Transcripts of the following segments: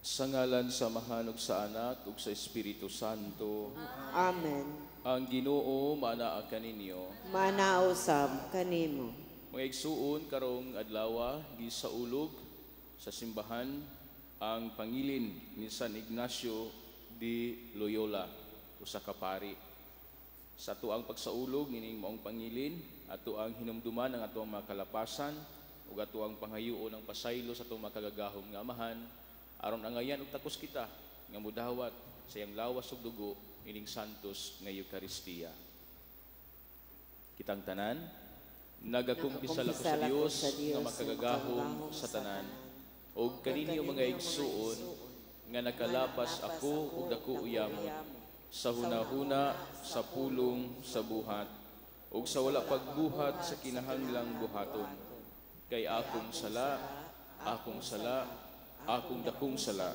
Sa ngalan sa Mahanog sa Anak ug sa Espiritu Santo. Amen. Ang Ginoo manaa kaninyo. Manausab kanimo. Mga igsuon karong adlaw gisaulog sa simbahan ang pangilin ni San Ignacio de Loyola, usa ka pari. Sa tuang pagsaulog nining maong pangilin, ato ang hinumduman ang atong mga kalapasan ug ato ang pangayuon ng pasaylo sa atong makagagahom nga amahan aron angayan ug takos kita nga mudawat sa iyang lawas ug dugo ining santos nga Eucharistia. Kitang tanan nagakumpisal ako sa Dios nga makagagahom sa tanan ug kaninyo mga igsuon nga nakalapas ako ug dako uyamon sa hunahuna, sa pulong, sa buhat ug sa wala pagbuhat sa kinahanglang buhaton. Kay akong sala, akong dakong sala.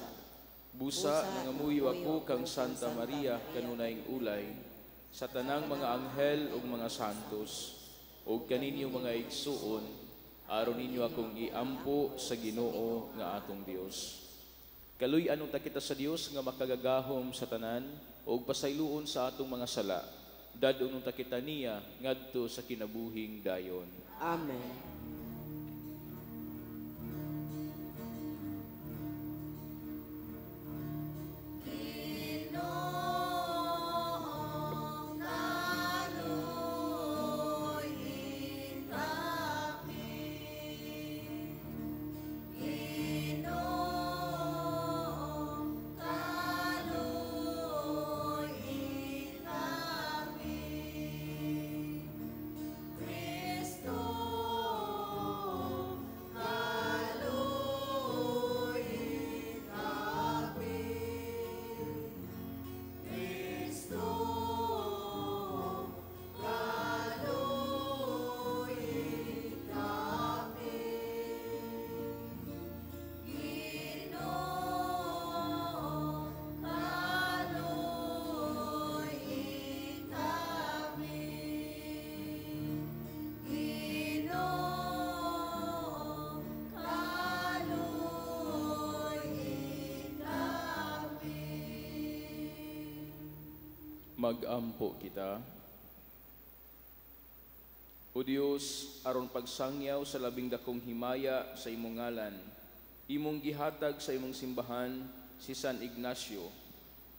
Busa nangamuyo ako kang Santa Maria kanunayng ulay sa tanang mga anghel ug mga santos ug kaninyo mga igsuon aron ninyo akong iampo sa Ginoo nga atong Dios. Kaluy-an ta kita sa Dios nga makagagahom sa tanan ug pasayloon sa atong mga sala. Dadon ta kita niya ngadto sa kinabuhing dayon. Amen. Mag-ampo kita. O Dios, aron pagsangyaw sa labing dakong himaya sa imong ngalan, imong gihatag sa imong simbahan si San Ignacio.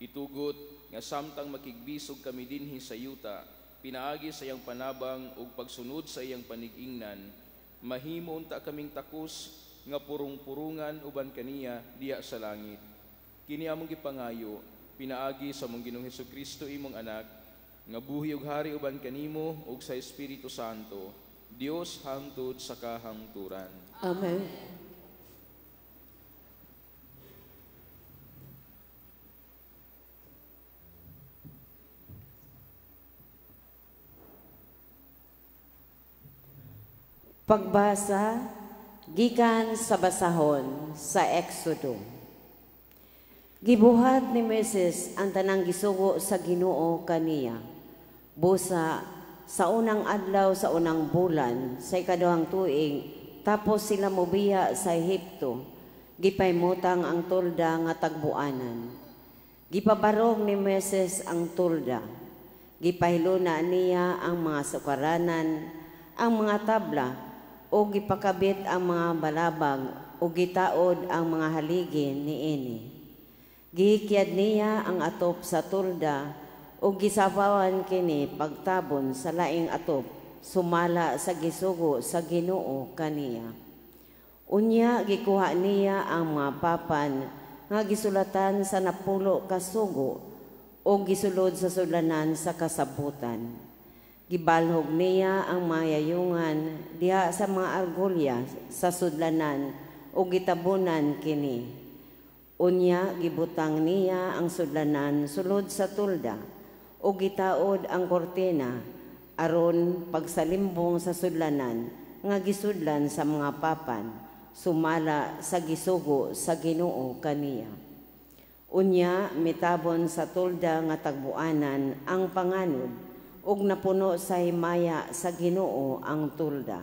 Itugot nga samtang makigbisog kami dinhi sa yuta, pinaagi sa iyang panabang ug pagsunod sa iyang panig-ingnan, mahimo unta kaming takos nga purong-purungan uban kaniya diha sa langit. Kini among gipangayo pinaagi sa mong Ginoong Hesukristo imong anak, nga buhi ug hari uban kanimo ug sa Espiritu Santo, Dios hangtod sa kahangturan. Amen. Pagbasa gikan sa basahon sa Exodo. Gibuhat ni Moises ang tanang gisugo sa Ginoo kaniya. Busa sa unang adlaw sa unang bulan sa ikaduhang tuig, tapos sila mobiya sa Ehipto, gipaymutang ang tolda nga tagbuanan. Gipabarog ni Moises ang tolda. Gipahiluna niya ang mga sukaranan, ang mga tabla, o gipakabit ang mga balabag, o gitaod ang mga haligi niini. Gihikyad niya ang atop sa tolda o gisabawan kini pagtabon sa laing atop, sumala sa gisugo sa Ginoo kaniya. Unya gikuha niya ang mga papan nga gisulatan sa napulo ka sugo o gisulod sa sulanan sa kasabutan. Gibalhog niya ang mga yayungan diha sa mga argolya sa sudlanan o gitabunan kini. Unya gibutang niya ang sudlanan sulod sa tulda o gitaod ang kortina aron pagsalimbong sa sudlanan nga gisudlan sa mga papan, sumala sa gisugo sa Ginoo kaniya. Unya mitabon sa tulda nga tagbuanan ang panganod ug napuno sa himaya sa Ginoo ang tulda.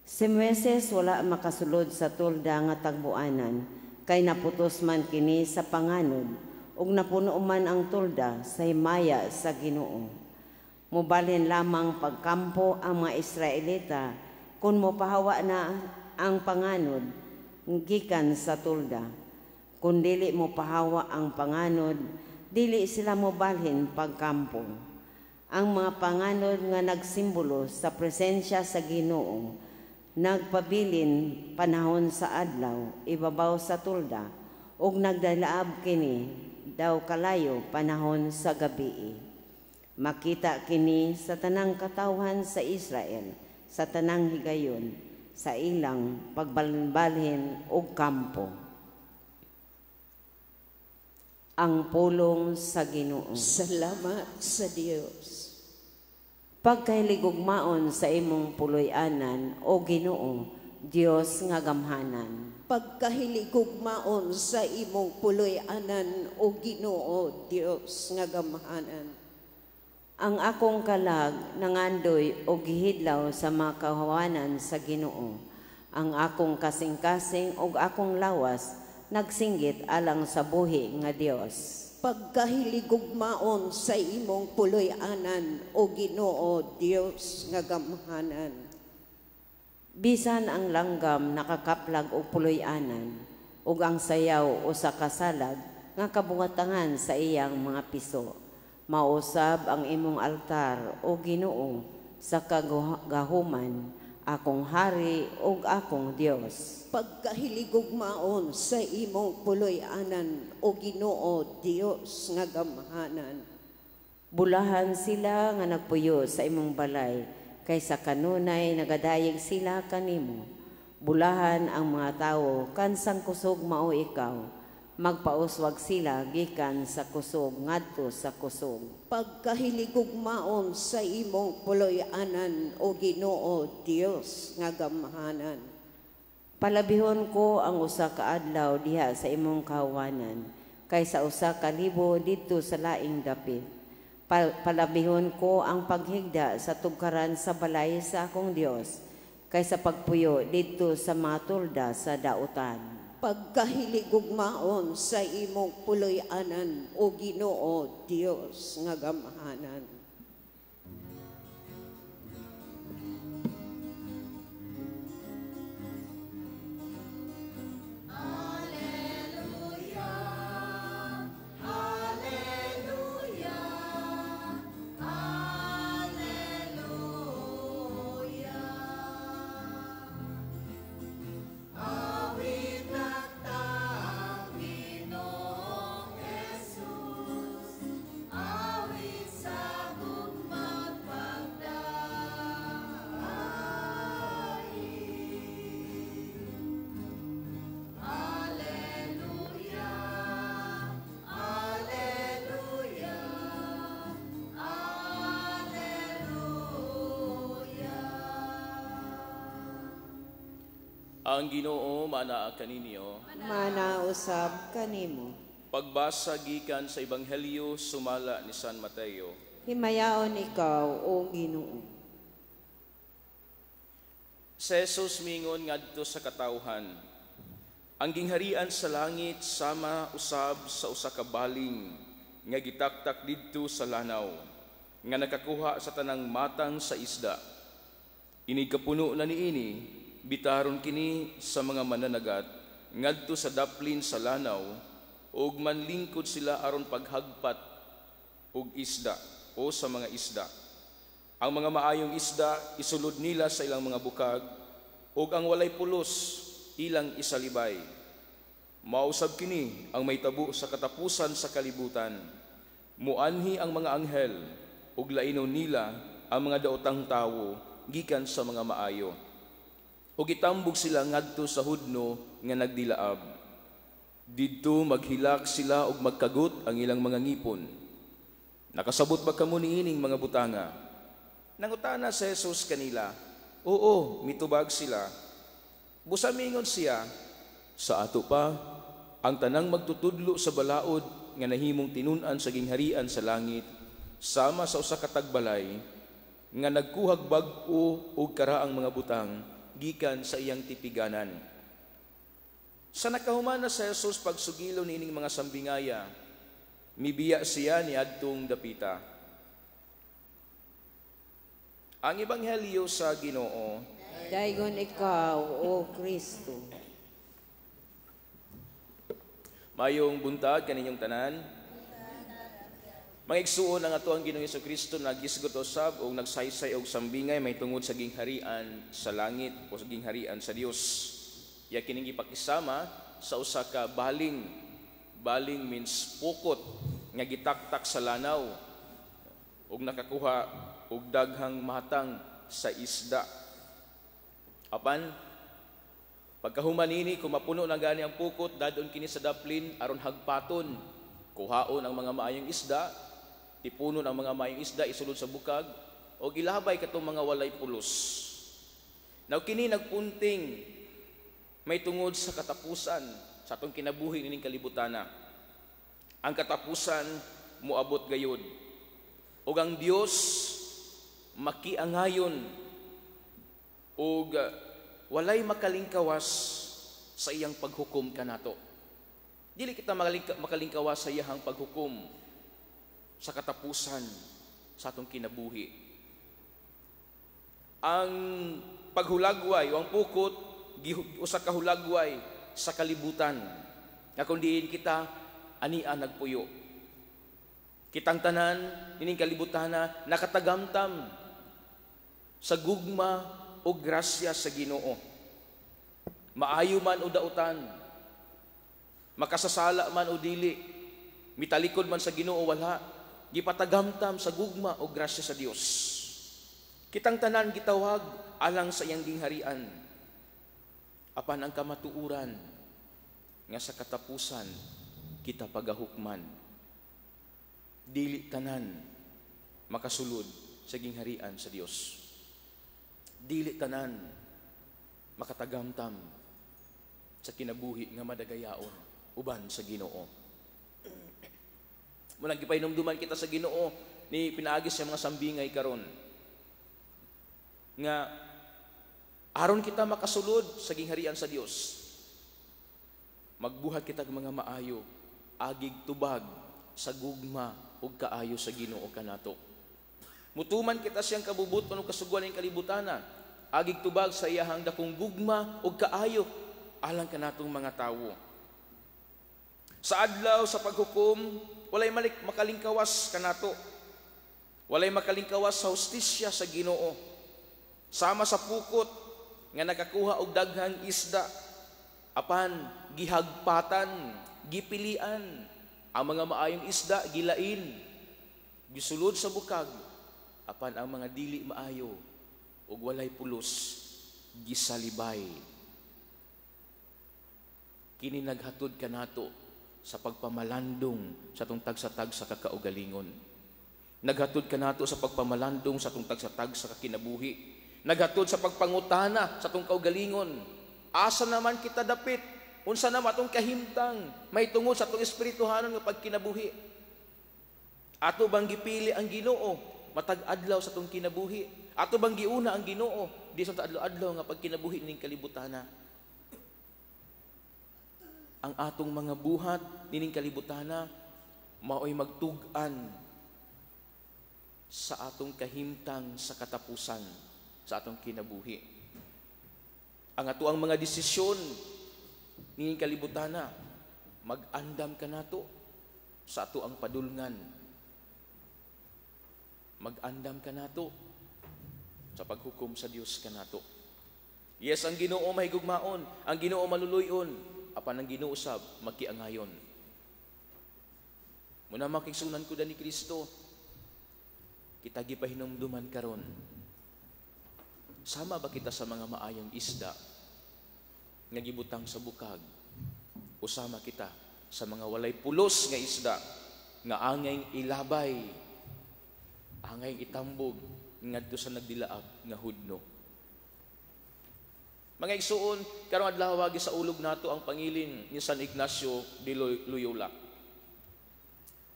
Si Moises wala makasulod sa tulda nga tagbuanan kay naputos man kini sa panganod, ug napuno man ang tulda sa himaya sa Ginoo. Mubalhin lamang pagkampo ang mga Israelita kung mopahawa na ang panganod gikan sa tulda. Kung dili mopahawa ang panganod, dili sila mobalhin pagkampo. Ang mga panganod nga nagsimbolo sa presensya sa Ginoo, nagpabilin panahon sa adlaw, ibabaw sa tulda, ug nagdalaab kini daw kalayo panahon sa gabi. Makita kini sa tanang katawhan sa Israel, sa tanang higayon, sa ilang pagbalbalhin ug kampo. Ang pulong sa Ginoo. Salamat sa Dios. Pagkahiligugmaon sa imong puloy-anan, o Ginoo, Dios nga gamhanan. Pagkahiligugmaon sa imong puloy-anan, o Ginoo, Dios nga gamhanan. Ang akong kalag nangandoy o gihidlaw sa mga kahawanan sa Ginoo. Ang akong kasing-kasing o akong lawas nagsinggit alang sa buhi nga Dios. Pagkahiligugmaon sa imong puloy-anan, o Ginoo, Dios nga gamhanan. Bisan ang langgam nakakaplag o puloy-anan, ug ang sayaw o sa kasalag nga kabuhatangan sa iyang mga piso. Mausab ang imong altar, o Ginoo, sa kagahuman, akong hari ug akong Dios. Pagkahiligugmaon sa imong puloy-anan, o Ginoo, Dios nga gamhanan. Bulahan sila nga nagpuyo sa imong balay, kaysa kanunay nagadayeg sila kanimo. Bulahan ang mga tawo kansang kusog mao ikaw. Magpauswag sila gikan sa kusog ngadto sa kusog. Pagkahiligugmaon sa imong puloy-anan, o Ginoo, Dios nga gamhanan. Palabihon ko ang usa ka adlaw diha sa imong kahawanan, kaysa usa ka libo dito sa laing dapit. Palabihon ko ang paghigda sa tugkaran sa balay sa akong Dios, kaysa pagpuyo dito sa mga tulda sa dautan. Pagkahiligugmaon sa imong puloy-anan, o Ginoo, Dios nga gamhanan. Ang Ginoo manaa kaninyo. Manausab kanimo. Pagbasa gikan sa Ebanghelyo sumala ni San Mateo. Himayaon ikaw, o Ginoo. Si Jesus mingon ngadto sa katawhan, ang gingharian sa langit sama usab sa usa ka baling nga gitaktak didto sa lanaw, nga nakakuha sa tanang matang sa isda. Inig kapuno na niini, bitaron kini sa mga mananagat ngadto sa daplin sa lanaw, ug manlingkod sila aron paghagpat og isda o sa mga isda. Ang mga maayong isda isulod nila sa ilang mga bukag, ug ang walay pulos ilang isalibay. Mausab kini ang may tabo sa katapusan sa kalibutan. Muanhi ang mga anghel, ug lainon nila ang mga daotang tawo gikan sa mga maayo. Ug itambog sila ngadto sa hudno nga nagdilaab. Didto maghilak sila ug magkagut ang ilang mga ngipon. Nakasabot ba kamo niining mga butanga? Nangutana si Jesus kanila. Oo, mitubag sila. Busamingon siya, sa ato pa, ang tanang magtutudlo sa balaod nga nahimong tinunan sa gingharian sa langit, sama sa usa ka tagbalay, nga nagkuhag bag-o ug karaang mga butang, gikan sa iyang tipiganan. Sa nakahumana sa Jesus pagsugilo nining mga sambingaya, mibiya siya ni adtong dapita. Ang ebanghelyo sa Ginoo. Daygon ikaw, O Kristo. Mayong buntag kaninyong tanan. Mga igsuon ang ato ang Ginoong Jesucristo nagisgot usab o nagsaysay og sambingay may tungod sa gingharian sa langit o sa gingharian sa Dios. Ya kining ipakisama sa usa ka baling. Baling means pukot nga gitaktak sa lanaw ug nakakuha og daghang matang sa isda. Apan pagkahuman nini kung mapuno na gani ang pukot dadon kini sa daplin aron hagpaton. Kuhaon ang mga maayong isda, tipunon ang mga maayong isda isulod sa bukag o ilabay katong mga walay pulos. Now kini nagpunting may tungod sa katapusan sa atong kinabuhi nining kalibutana. Ang katapusan moabot gayud. Ug ang Dios makiangayon ug walay makalingkawas sa iyang paghukom kanato. Dili kita makalingkawas sa iyang paghukom sa katapusan sa atong kinabuhi. Ang paghulagway o ang pukot usa ka hulagway sa kalibutan nga kung diin kita ania nagpuyo. Kitang tanan ining kalibutana nakatagamtam sa gugma o grasya sa Ginoo. Maayo man o dautan, makasasala man o dili, mitalikod man sa Ginoo wala, gipatagamtam sa gugma o grasya sa Dios. Kitang tanan gitawag alang sa iyang gingharian. Apan ang kamatuuran nga sa katapusan kita pagahukman. Dili tanan makasulod sa gingharian sa Dios. Dili tanan makatagamtam sa kinabuhi nga madagayaon uban sa Ginoo. Muna gipainomduman kita sa Ginoo ni pinaagis sa mga sambingay karon nga aron kita makasulod sa gingharian sa Dios. Magbuhat kita ng mga maayo, agig tubag sa gugma ug kaayo sa Ginoo kanato. Mutuman kita siyang kabubuton ug kasugwan ning kalibutana, agig tubag sa iyahang dakong gugma ug kaayo alang kanatong mga tawo. Sa adlaw sa paghukom, walay makalingkawas kanato. Walay makalingkawas sa hustisya sa Ginoo. Sama sa pukot nga nakakuha og daghang isda, apan gihagpatan, gipilian ang mga maayong isda gilain, gisulod sa bukag, apan ang mga dili maayo ug walay pulos gisalibay. Kini naghatod kanato sa pagpamalandong sa atong tag-sa kakaugalingon. Naghatod kanato sa pagpamalandong sa atong tag-sa kakinabuhi. Naghatod sa pagpangutana sa atong kaugalingon. Asa naman kita dapit? Unsa naman atong kahimtang? May tungod sa atong espirituhanon nga pagkinabuhi. Ato bang gipili ang Ginoo matag adlaw sa atong kinabuhi? Ato bang giuna ang Ginoo di sa adlaw-adlaw nga pagkinabuhi ning kalibutana? Ang atong mga buhat nining kalibutana maoy magtug-an sa atong kahimtang sa katapusan sa atong kinabuhi. Ang atoang mga desisyon nining kalibutana mag-andam kanato sa atoang padulngan. Mag-andam kanato sa paghukom sa Dios kanato. Yes, ang Ginoo mahigugmaon, ang Ginoo maluluyon, apan ang Ginoo usab magkiangayon. Muna makigsunan ko ni Kristo, kita gipahinumduman karon. Sama ba kita sa mga maayong isda nga gibutang sa bukag? O sama kita sa mga walay pulos nga isda nga angay ilabay, angay itambog ngadto sa nagdilaag nga hudno? Mga igsuon, karong adlaw wagi sa ulog nato ang pangilin ni San Ignacio de Loyola.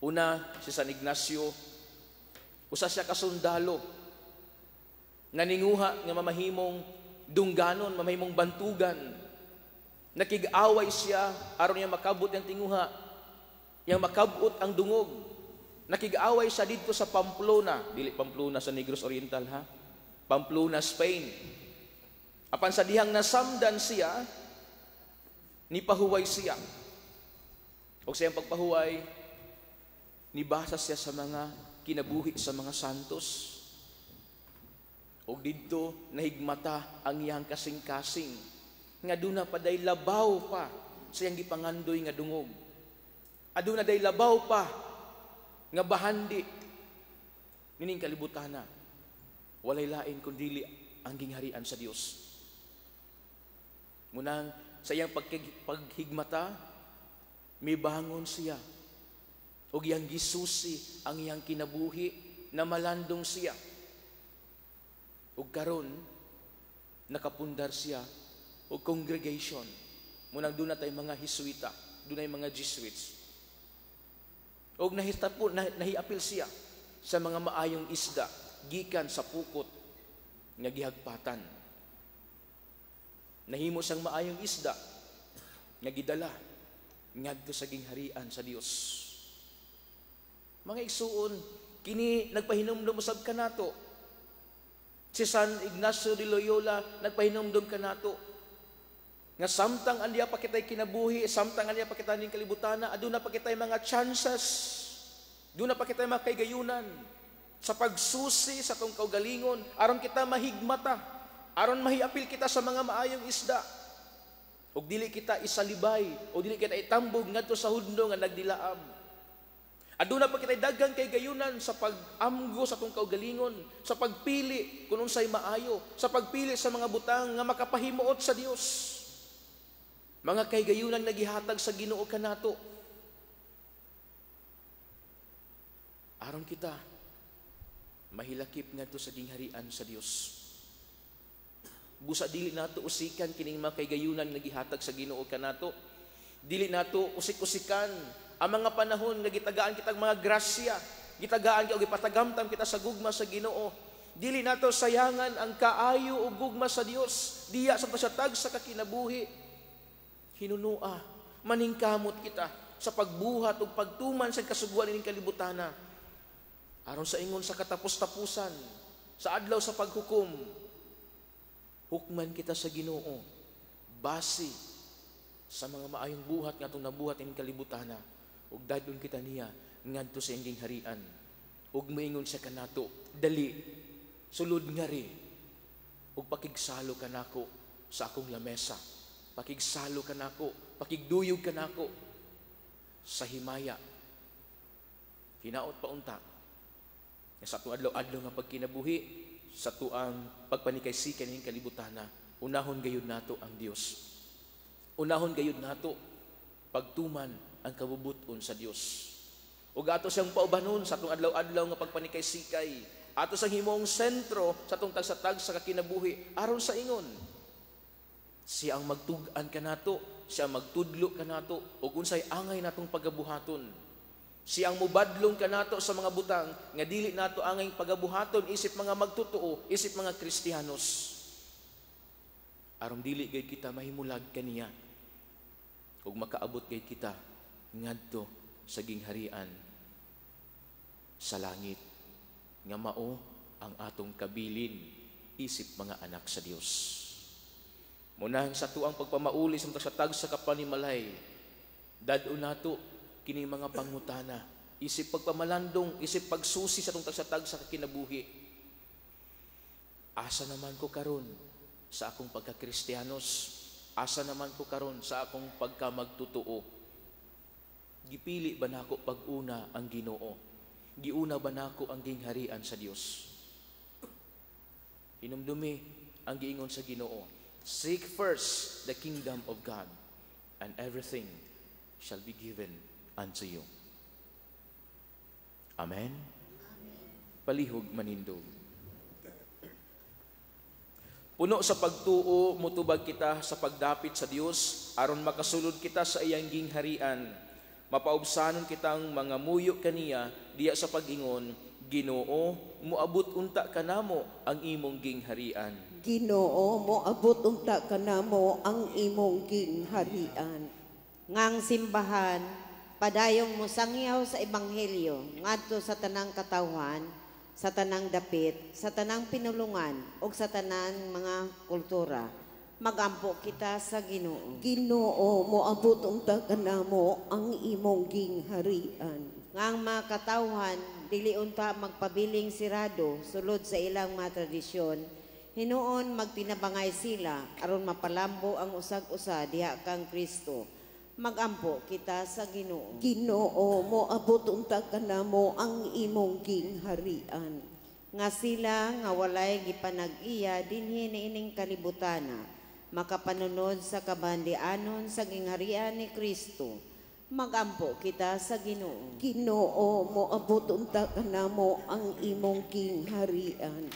Una, si San Ignacio, usa siya kasundalo nga ninguha nga mamahimong dungganon, mamahimong bantugan Nakig-away siya aron niya makabot ang tinguha, yang makabot ang dungog. Nakig-away siya dito sa Pamplona, dili Pamplona sa Negros Oriental ha, Pamplona, Spain. Apan sa dihang nasamdan siya, nipahuway siya. O sa iyang pagpahuway, nibasa siya sa mga kinabuhi sa mga santos. O dito nahigmata ang iyang kasing-kasing, nga duna pa day labaw pa sa iyang gipangandoy nga dungog. Aduna day labaw pa nga bahandi nining kalibutana. Walay lain kundi ang gingharian sa Dios. Munang sa iyang paghigmata, may bangon siya. O iyang gisusi ang iyang kinabuhi na malandong siya. O karon nakapundar siya o congregation. Munang doon na tayo mga Hisuita, doon ay mga Jesuits. O nahiapil siya sa mga maayong isda, gikan sa pukot nga gihagpatan. Nahimo siyang maayong isda nga gidala ngadto sa gingharian sa Dios. Mga igsuon, kini nagpahinumdum usab kanato. Si San Ignacio de Loyola nagpahinumdum kanato nga samtang andiya pa kitay kinabuhi, samtang andiya pa kitay ning kalibutana, aduna pa kitay mga chances, aduna pa kitay mga kaygayunan sa pagsusi sa tong kaugalingon aron kita mahigmata, aron mahiapil kita sa mga maayong isda, ug dili kita isalibay o dili kita itambog ngadto sa hudno nga nagdilaam. Aduna pa kitay daghang kaygayunan sa pag-amgo sa tong kaugalingon, sa pagpili kung unsay maayo, sa pagpili sa mga butang nga makapahimuot sa Dios. Mga kaygayunan nagihatag sa Ginoo kanato. Aron kita mahilakip ngadto sa gingharian sa Dios. Busa dili nato usikan kining mga kaygayunan nagihatag sa Ginoo kanato. Dili nato usik-usikan ang mga panahon nga gitagaan kitag mga grasya, gitagaan o gipatagamtam kita sa gugma sa Ginoo. Dili nato sayangan ang kaayo o gugma sa Dios diya sa pasatag sa kakinabuhi. Hinunua, maningkamot kita sa pagbuhat o pagtuman sa kasuguan ning kalibutana. Aron sa ingon sa katapos-tapusan, sa adlaw sa paghukom, hukman kita sa Ginoo base sa mga maayong buhat nga itong nabuhat ning kalibutana. Ug dadon kita niya ngadto sa iyang gingharian. Ug moingon siya kanato, dali, sulod nga ri, ug pakigsalo kanako sa akong lamesa. Pakigsalo kanako, pakigduyog kanako sa himaya. Hinaot pa unta. Sa tuang adlaw-adlaw nga pagkinabuhi, sa tuang pagpanikaysikan ning kalibutana, unahon gayud nato ang Dios. Unahon gayud nato pagtuman ang kabubuton sa Dios. Ug ato siyang paubanon sa atong adlaw-adlaw nga pagpanikay-sikay. Ato sang himong sentro sa atong tagsatag sa kakinabuhi aron sa ingon. Siya ang magtug-an kanato, siya ang magtudlo kanato ug unsay angay natong pagabuhaton. Siya ang mubadlong kanato sa mga butang nga dili nato angay pagabuhaton isip mga magtotoo, isip mga Kristiyanos. Aron dili gay kita mahimulag kaniya ug makaabot gay kita ngadto sa gingharian sa langit nga mao ang atong kabilin isip mga anak sa Dios. Munang sa tuang pagpamauli sa tag sa kapanimalay, dad-o nato kini mga pangutana, isip pagpamalandong, isip pagsusi sa tong tagsatag sa kinabuhi. Asa naman ko karon sa akong pagka-Kristiyanos? Asa naman ko karon sa akong pagka-magtutuo? Gipili ba nako pag-una ang Ginoo? Giuna ba nako ang gingharian sa Dios? Hinumdumi ang giingon sa Ginoo, seek first the kingdom of God, and everything shall be given unto you. Amen? Palihog manindog. Puno sa pagtuo, mutubag kita sa pagdapit sa Dios aron makasulod kita sa iyang gingharian. Mapaubsanon kitang mga muyo kaniya diya sa pag-ingon, Ginoo, moabot unta kanamo ang imong gingharian. Ginoo, moabot unta kanamo ang imong gingharian. Ngang simbahan, padayong musangyaw sa ebanghelyo ngadto sa tanang katawhan, sa tanang dapit, sa tanang pinulungan ug sa tanang mga kultura. Magampo kita sa Ginoo. Ginoo, moabot unta kanamo ang imong gingharian. Ngang mga katawhan, dili unta magpabiling sirado sulod sa ilang mga tradisyon. Hinuon magtinabangay sila aron mapalambo ang usag-usa diha kang Kristo. Magampo kita sa Ginoo. Ginoo, moabot unta kanamo ang imong gingharian. Nga sila nga walay gipanag-iya dinhi niining kalibutana, makapanunod sa kabandianon sa gingharian ni Kristo. Magampo kita sa Ginoo. Ginoo, moabot unta kanamo ang imong gingharian.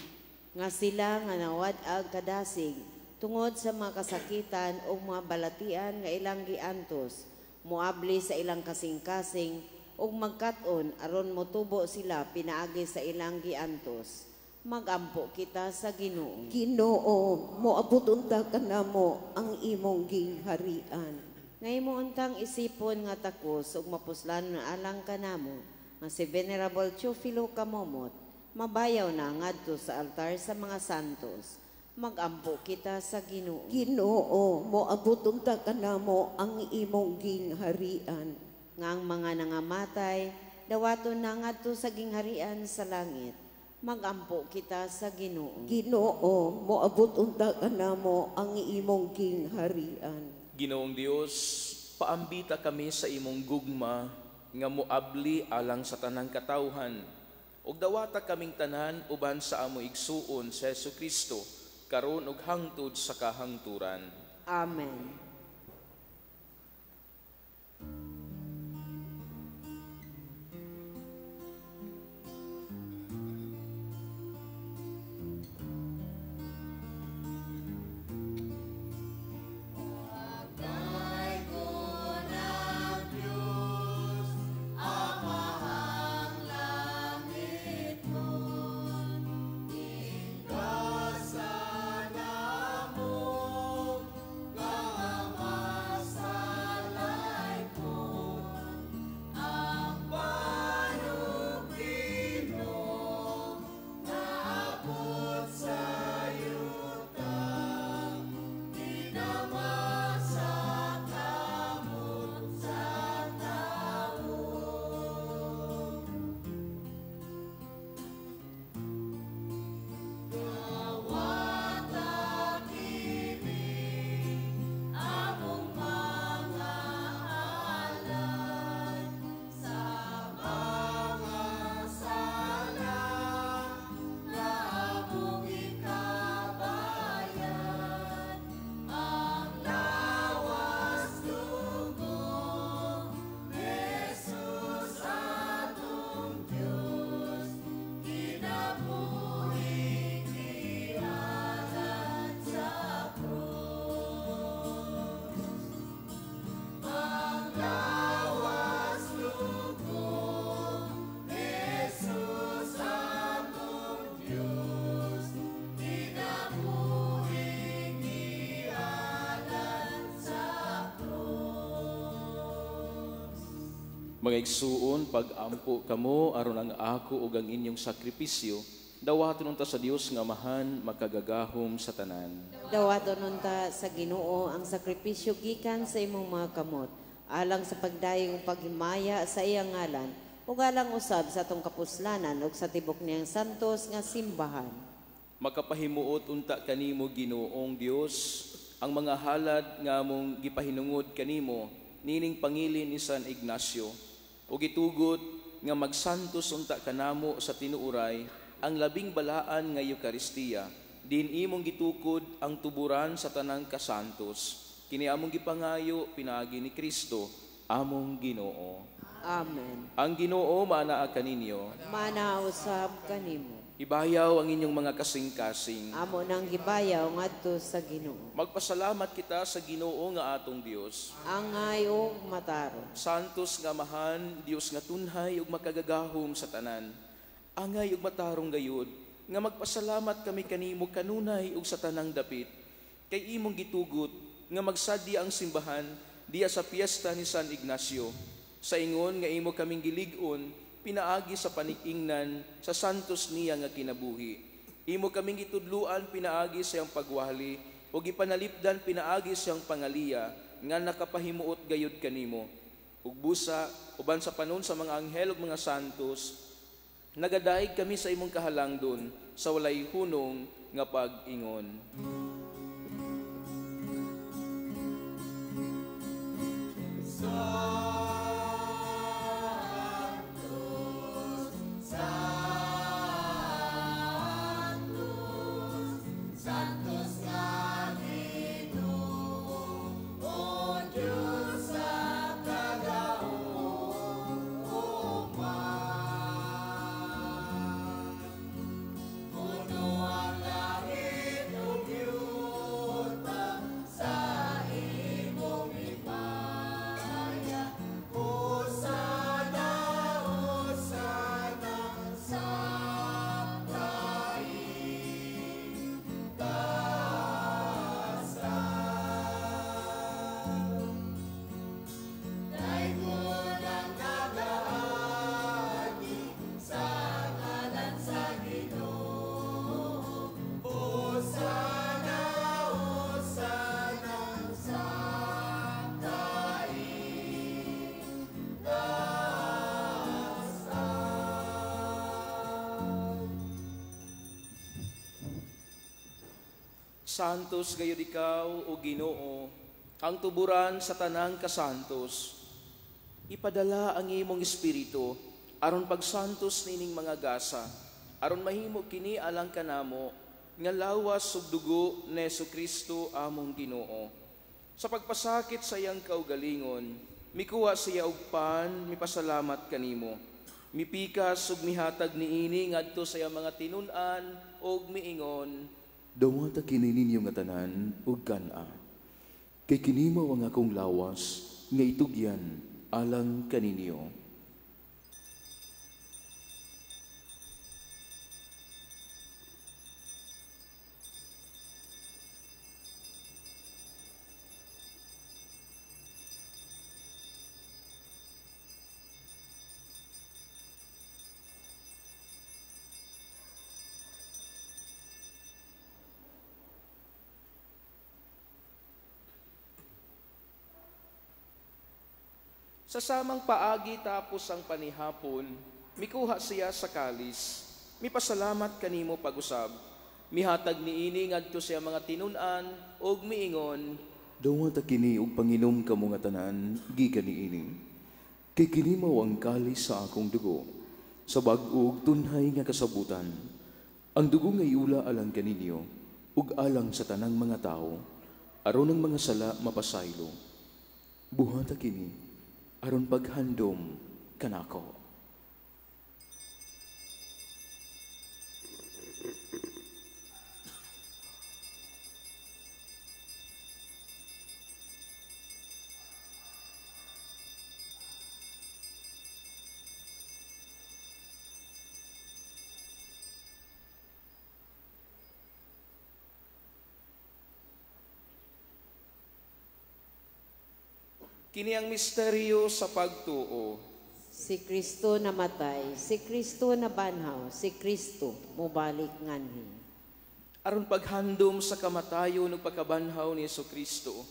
Nga sila nga nawad-ag kadasig tungod sa mga kasakitan o mga balatian nga ilang giantos, muabli sa ilang kasing-kasing ug magkat-on aron motubo sila pinaagi sa ilang giantos. Magampo kita sa Ginoo. Ginoo, moabot unta kanamo ang imong gingharian. Ngay mo untang isipon nga takos ug mapuslan na alang kanamo nga si Venerable Teofilo Kamomot mabayaw na ngadto sa altar sa mga santos. Magampo kita sa Ginoo. Ginoo, moabot unta kanamo ang imong gingharian. Ngang mga nangamatay dawaton na ngadto sa gingharian sa langit. Magampo kita sa Ginoo. Ginoo, moabot unta kanamo ang imong gingharian. Ginoong Dios, paambita kami sa imong gugma nga moabli alang sa tanang katawhan. Ug dawata kaming tanan uban sa amo igsuon sa Jesucristo karon ug hangtod sa kahangturan. Amen. Mga igsuon, pag-ampo kamo aron ang ako ug ang inyong sakripisyo, dawaton unta sa Dios nga mahan makagagahom sa tanan. Dawaton unta sa Ginoo ang sakripisyo gikan sa imong mga kamot, alang sa pagdayong paghimaya sa iyang ngalan, ug alang usab sa atong kapuslanan ug sa tibok niyang santos nga simbahan. Makapahimuot unta kanimo Ginoong Dios ang mga halad nga among gipahinungod kanimo nining pangilin ni San Ignacio, ug itugot nga magsantos unta kanamo sa tinuuray ang labing balaan nga Eukaristiya, din imong gitukod ang tuburan sa tanang kasantos. Kini among gipangayo pinaagi ni Kristo, among Ginoo. Amen. Ang Ginoo manaa kaninyo. Manausab kanimo. Ibayaw ang inyong mga kasing-kasing. Amo nang gibayaw ngadto sa Ginoo. Magpasalamat kita sa Ginoo nga atong Dios. Angay ug mataro. Santos nga mahan, Dios nga tunhay ug makagagahom sa tanan. Angay ug matarong gayud nga magpasalamat kami kanimo kanunay ug sa tanang dapit kay imong gitugot nga magsadya ang simbahan diya sa piyesta ni San Ignacio. Sa ingon nga imo kaming gilig-on pinaagi sa panikingnan sa santos niya nga kinabuhi. Imo kaming gitudluan pinaagi sa iyang pagwali ug ipanalipdan pinaagi sa iyang pangaliya nga nakapahimuot gayud kanimo. Ug busa uban sa panon sa mga anghel ug mga santos, nagadaig kami sa imong kahalangdon sa walay hunong nga pag-ingon. Santos gayud ikaw o Ginoo, ang tuburan sa tanang kasantos. Ipadala ang imong espiritu aron pagsantos nining mga gasa, aron mahimo kini alang kanamo nga lawas ug dugo ni Jesucristo among Ginoo. Sa pagpasakit sa iyang kaugalingon, mikuha siya og pan, mipasalamat kanimo. Mipikas ug mihatag niini ngadto sa iyang mga tinun-an ug miingon, Dawata kini ninyo nga tanan ug kana. Kay kini mao ang akong lawas nga itugyan alang kaninyo. Sa samang paagi tapos ang panihapon, mikuha siya sa kalis. Mipasalamat kanimo pag-usab. Mihatag niini ngadto siya mga tinun-an ug miingon, Dawata kini og panginom kamo nga tanan gikan niini. Kay kini mao ang kalis sa akong dugo, sa bag-o ug tunhay nga kasabutan. Ang dugo nga iula alang kaninyo ug alang sa tanang mga tao, aron ang mga sala mapasaylo. Buhata kini aron paghandom kanako. Kini ang misteryo sa pagtuo. Si Kristo namatay, si Kristo nabanhaw, si Kristo mubalik nganhi. Aron paghandom sa kamatayon ug pagkabanhaw ni Jesucristo,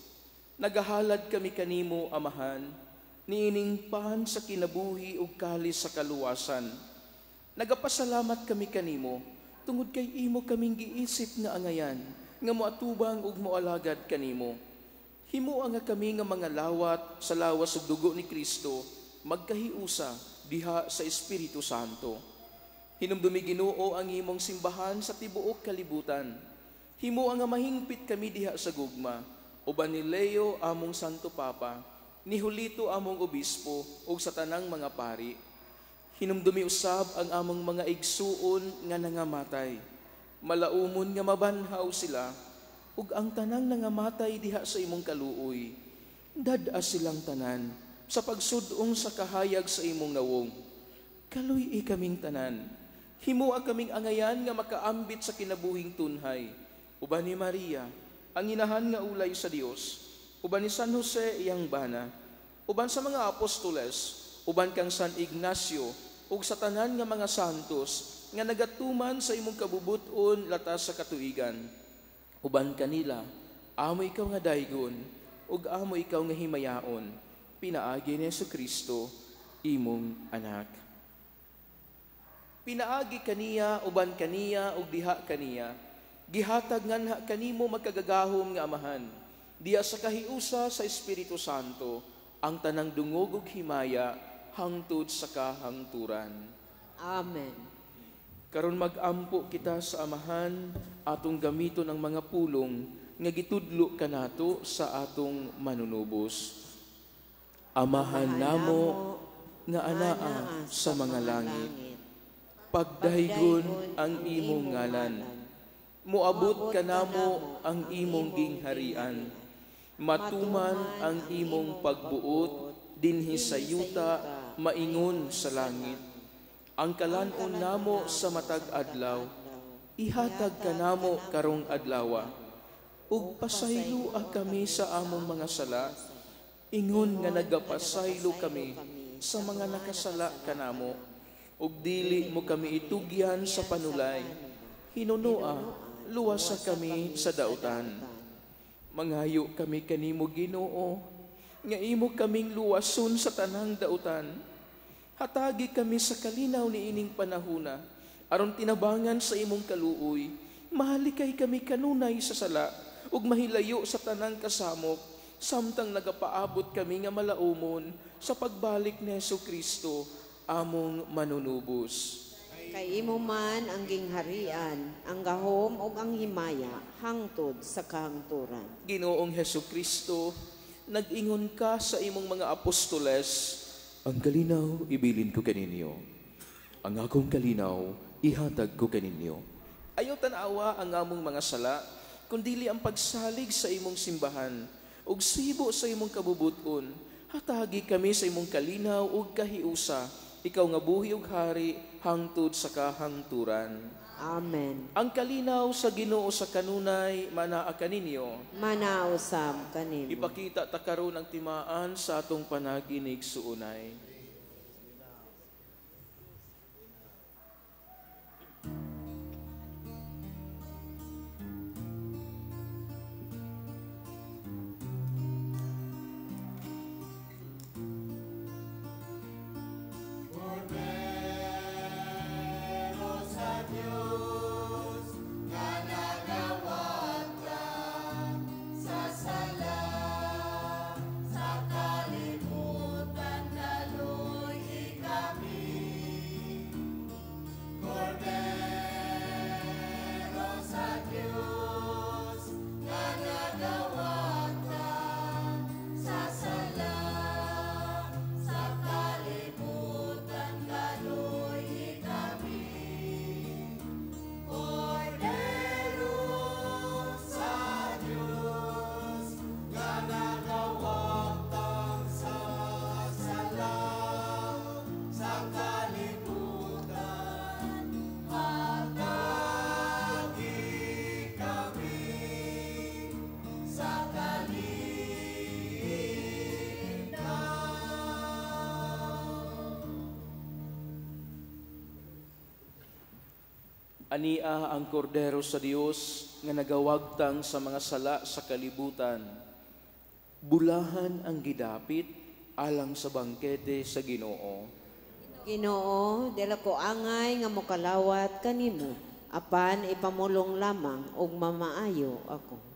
nagahalad kami kanimo, Amahan, niining pan sa kinabuhi ug kalis sa kaluwasan. Nagapasalamat kami kanimo, tungod kay imo kaming giisip nga angayan, nga moatubang ug moalagad kanimo. Himuan nga kami nga mga lawat sa lawas ug dugo ni Kristo, magkahiusa diha sa Espiritu Santo. Hinumdumi Ginoo ang imong simbahan sa tibuok kalibutan. Himuan nga mahingpit kami diha sa gugma, uban ni Leo among Santo Papa, ni Julito among obispo ug sa tanang mga pari. Hinumdumi usab ang among mga igsuon nga nangamatay. Malaumon nga mabanhaw sila, ug ang tanang nangamatay diha sa imong kaluoy. Dad-a silang tanan sa pagsudong sa kahayag sa imong nawong. Kaluy kaming tanan, Himua kaming angayan nga makaambit sa kinabuhing tunhay. Uban ni Maria, ang inahan nga ulay sa Dios, uban ni San Jose iyang bana, uban sa mga apostoles, uban kang San Ignacio, ug sa tanan nga mga santos nga nagatuman sa imong kabubuton latas sa katuigan. Uban kanila, amo ikaw nga daygon, ug amo ikaw nga himayaon, pinaagi ni Jesucristo, imong anak. Pinaagi kaniya, uban kaniya, ug diha kaniya. Gihatag nganha kanimo magkagagahom nga amahan. Diya sa kahiusa sa Espiritu Santo, ang tanang dungog ug himaya, hangtod sa kahangturan. Amen. Karon mag-ampo kita sa amahan, atong gamito ng mga pulong, nga gitudlo kanato sa atong manunubos. Amahan namo, nga anaa sa mga langit. Pagdaygon ang imong ngalan. Muabot kanamo ang imong gingharian. Matuman ang imong pagbuot dinhi sa yuta, maingon sa langit. Ang kalanon namo sa matag adlaw, ihatag kanamo karong adlawa. Ug pasaylua kami sa among mga sala, ingon nga nagapasaylo kami sa mga nakasala kanamo. Ug dili mo kami itugyan sa panulay, hinunua, luwasa kami sa dautan. Mangayo kami kanimo Ginoo, nga imo kaming luwason sa tanang dautan. Hatagi kami sa kalinaw ni ining panahuna, aron tinabangan sa imong kaluoy, mahalikay kami kanunay sa sala, ug mahilayo sa tanang kasamok, samtang nagapaabot kami nga malaumon sa pagbalik ni Jesucristo, among manunubos. Kay imo man ang gingharian, ang gahom ug ang himaya, hangtod sa kahangturan. Ginoong Jesucristo, nag-ingon ka sa imong mga apostoles, Ang kalinaw, ibilin ko kaninyo. Ang akong kalinaw, ihatag ko kaninyo. ayaw tanawa ang among mga sala, kundili ang pagsalig sa imong simbahan, ug sibo sa imong kabubuton, hatagi kami sa imong kalinaw ug kahiusa, ikaw nga buhi ug hari, hangtod sa kahangturan. Amen. Ang kalinaw sa Ginoo sa kanunay, manaa kaninyo. Manausab kanimo. Ipakita ta karon ang timaan sa atong panaginig suunay. Ania ang kordero sa Dios nga nagawagtang sa mga sala sa kalibutan. Bulahan ang gidapit alang sa bangkete sa Ginoo. Ginoo, dila ko angay nga mokalawat kanimo, apan ipamulong lamang ug mamaayo ako.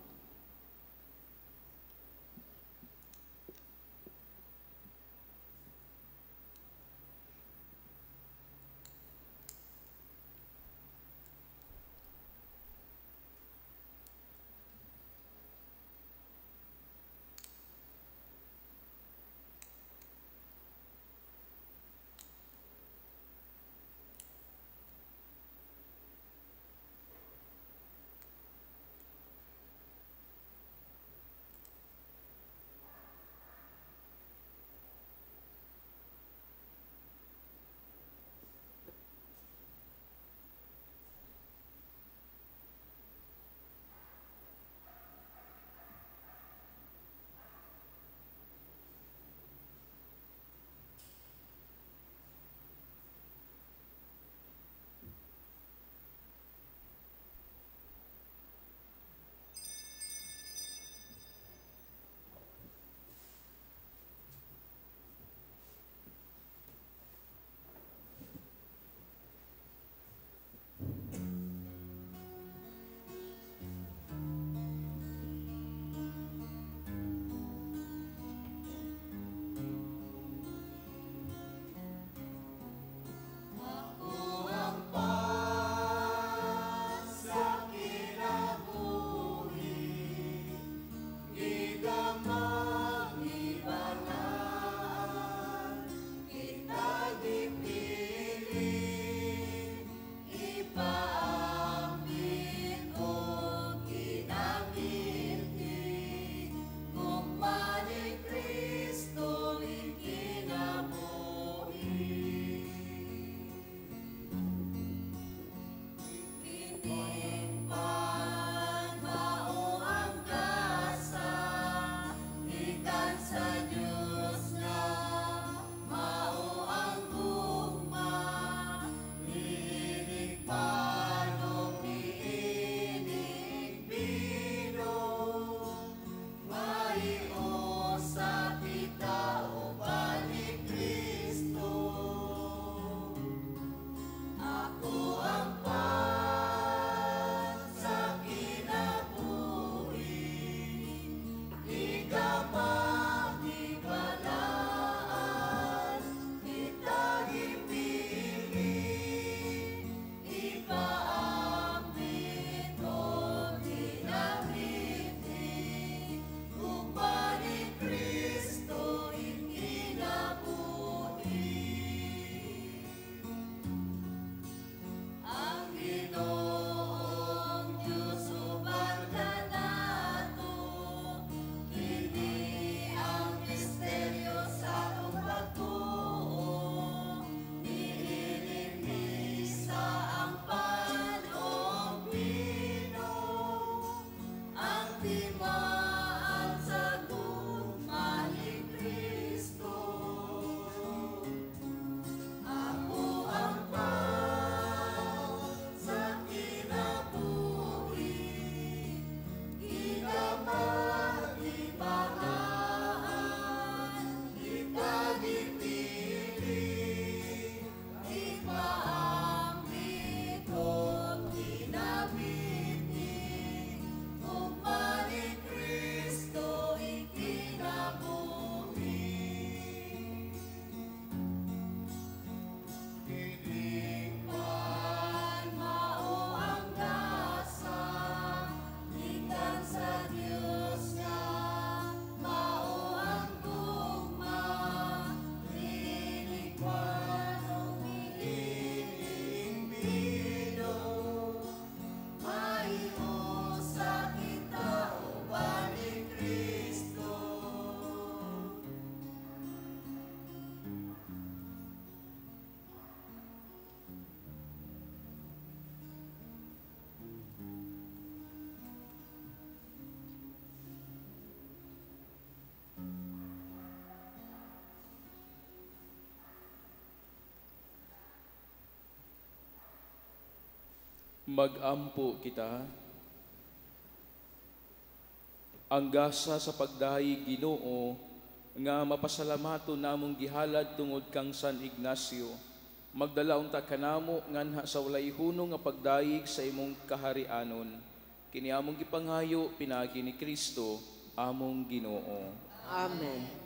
Magampo kita. Ang gasa sa pagdahi Ginoo nga mapasalamato namong gihalad tungod kang San Ignacio. Magdalaon ta kanamo nganha sa walay hunong nga pagdayeg sa imong kaharianon. Kini among gipanghayo pinagi ni Kristo among Ginoo. Amen.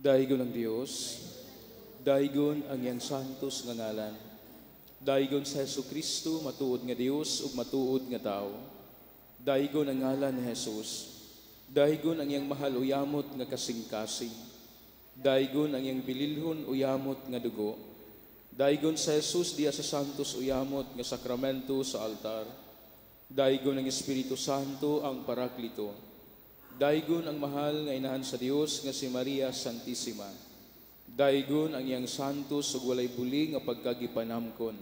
Daigon ang Dios, daigon ang iyang santos nga ngalan. Daigon sa Hesu Kristo, matuod nga Dios ug matuod nga tao. Daigon ang ngalan ni Jesus. Daigon ang iyang mahal uyamot nga kasing-kasing. Daigon ang iyang bililhon uyamot nga dugo. Daigon sa Jesus diya sa santos uyamot nga sakramento sa altar. Daigon ang Espiritu Santo ang Paraklito. Daigon ang mahal nga inahan sa Dios nga si Maria Santissima. Daigon ang iyang santos ug walay buli nga pagkagipanamkon.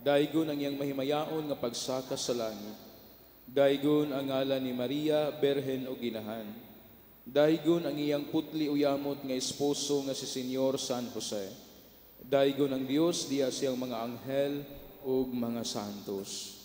Daigon ang iyang mahimayaon nga pagsaka sa langit. Daigon ang ngalan ni Maria, Berhen o Ginahan. Daigon ang iyang putli uyamot nga esposo nga si Senyor San Jose. Daigon ang Dios diya siyang mga anghel ug mga santos.